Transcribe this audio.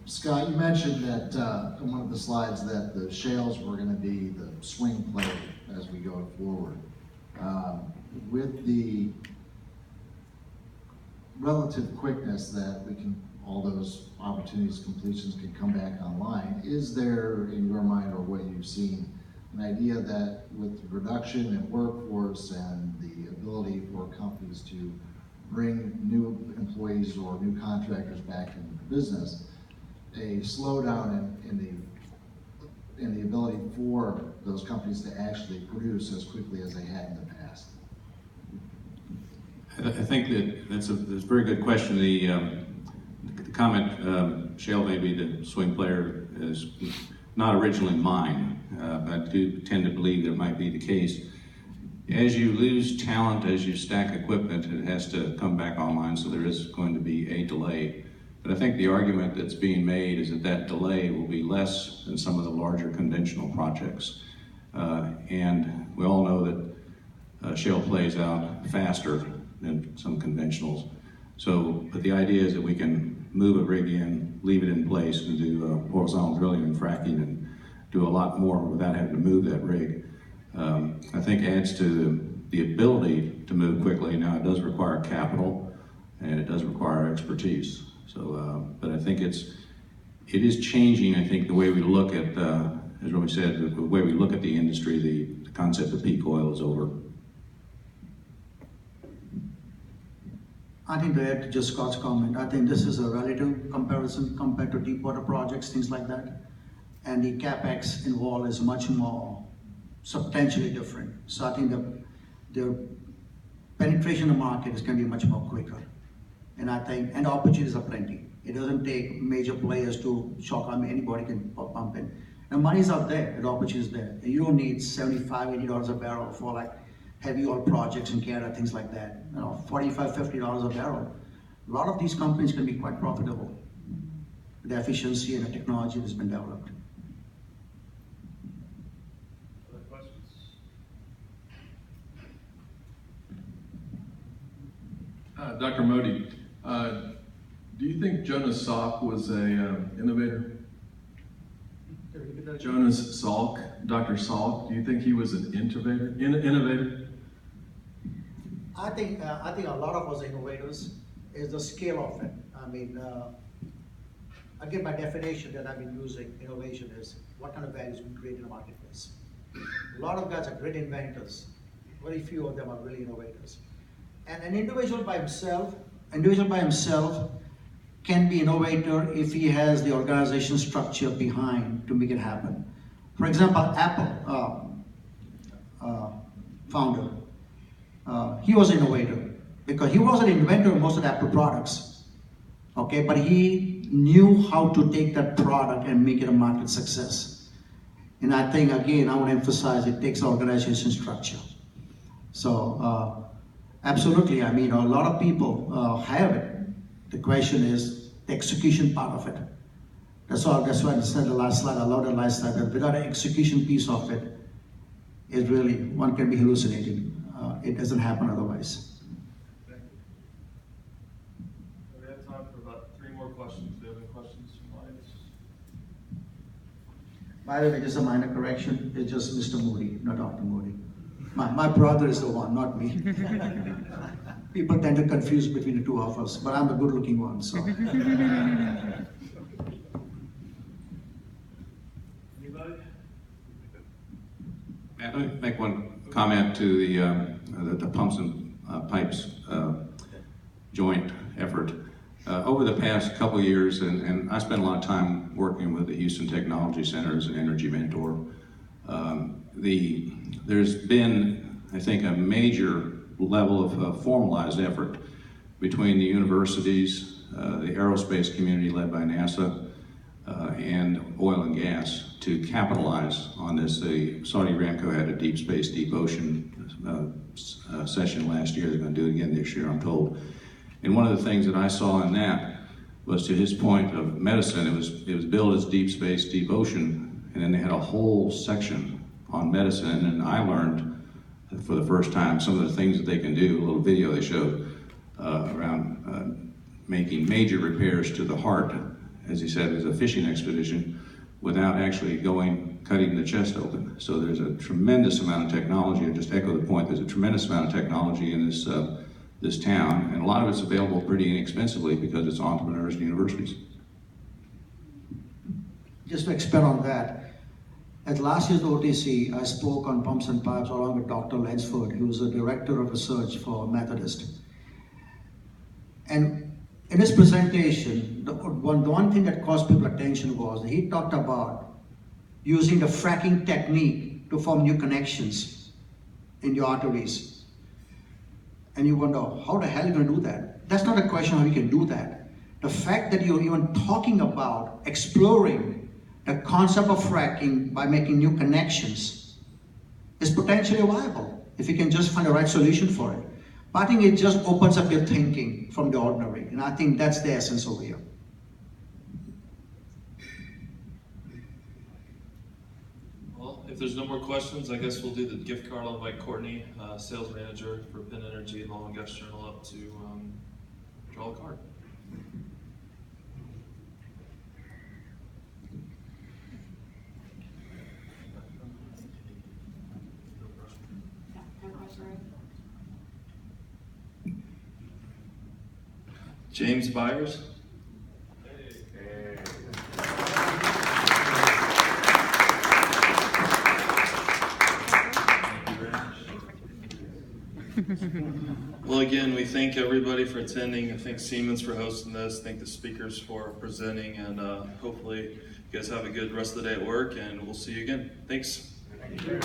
Scott, you mentioned that in one of the slides that the shales were going to be the swing play as we go forward. With the relative quickness that all those opportunities, completions can come back online, is there, in your mind or what you've seen, an idea that with the reduction in workforce and the ability for companies to bring new employees or new contractors back into the business, a slowdown in the ability for those companies to actually produce as quickly as they had in the past? I think that's a very good question. The comment, shale may be the swing player, is not originally mine, but I do tend to believe that it might be the case. As you lose talent, as you stack equipment, it has to come back online, so there is going to be a delay. But I think the argument that's being made is that delay will be less than some of the larger conventional projects. And we all know that shale plays out faster than some conventionals. But the idea is that we can move a rig in, leave it in place, and do horizontal drilling and fracking and do a lot more without having to move that rig. I think adds to the ability to move quickly. Now, it does require capital and it does require expertise. But I think it is changing. I think the way we look at, as Romy said, the way we look at the industry, the concept of peak oil is over. I think to add to just Scott's comment, I think this is a relative comparison compared to deep water projects, things like that. And the CapEx involved is much more substantially different. So I think the penetration of the market is going to be much more quicker. And I think, and the opportunities are plenty. It doesn't take major players to shock. I mean, anybody can pump in. And money's out there, the opportunity is there. And you don't need $75, $80 a barrel for like heavy oil projects in Canada, things like that. You know, $45, $50 a barrel. A lot of these companies can be quite profitable with the efficiency and the technology that's been developed. Other questions? Dr. Modi, do you think Jonas Salk was an innovator? Jonas Salk, Dr. Salk, do you think he was an innovator? I think a lot of us innovators is the scale of it. I mean, again, by definition that I've been using, innovation is what kind of values we create in the marketplace. A lot of guys are great inventors. Very few of them are really innovators. And an individual by himself can be innovator if he has the organization structure behind to make it happen. For example, Apple founder, he was an innovator because he was an inventor of most of the Apple products, okay? But he knew how to take that product and make it a market success. And I think, again, I want to emphasize it takes organization structure. So, absolutely, I mean, a lot of people have it. The question is the execution part of it. That's why I said the last slide, I love the last slide, that without an execution piece of it, it really, one can be hallucinating. It doesn't happen otherwise. Thank you. We have time for about 3 more questions. Do you have any questions from the audience? By the way, just a minor correction, it's just Mr. Moody, not Dr. Moody. My brother is the one, not me. People tend to confuse between the two of us, but I'm the good-looking one, so. Anybody? Let me make one comment to the pumps and pipes joint effort. Over the past couple of years, and I spent a lot of time working with the Houston Technology Center as an energy mentor, there's been, I think, a major level of formalized effort between the universities, the aerospace community led by NASA, and oil and gas to capitalize on this. The Saudi Aramco had a deep space, deep ocean session last year. They're going to do it again this year, I'm told. And one of the things that I saw in that was, to his point of medicine, it was billed as deep space, deep ocean, and then they had a whole section on medicine, and I learned for the first time some of the things that they can do. A little video they showed around making major repairs to the heart, as he said, as a fishing expedition, without actually cutting the chest open. So there's a tremendous amount of technology. I just echo the point, there's a tremendous amount of technology in this town, and a lot of it's available pretty inexpensively because it's entrepreneurs and universities. Just to expand on that, at last year's OTC, I spoke on pumps and pipes along with Dr. Lansford, who is a director of research for Methodist. And in his presentation, the one thing that caught people's attention was that he talked about using the fracking technique to form new connections in the arteries. And you wonder, how the hell are you going to do that? That's not a question how you can do that. The fact that you're even talking about exploring the concept of fracking by making new connections is potentially viable if you can just find the right solution for it. But I think it just opens up your thinking from the ordinary, and I think that's the essence over here. Well, if there's no more questions, I guess we'll do the gift card. I'll invite Courtney, sales manager for Penn Energy and Long Gus Journal, up to draw a card. James Byers. Well, again, we thank everybody for attending. I thank Siemens for hosting this. Thank the speakers for presenting, and hopefully you guys have a good rest of the day at work, and we'll see you again. Thanks. Thank you.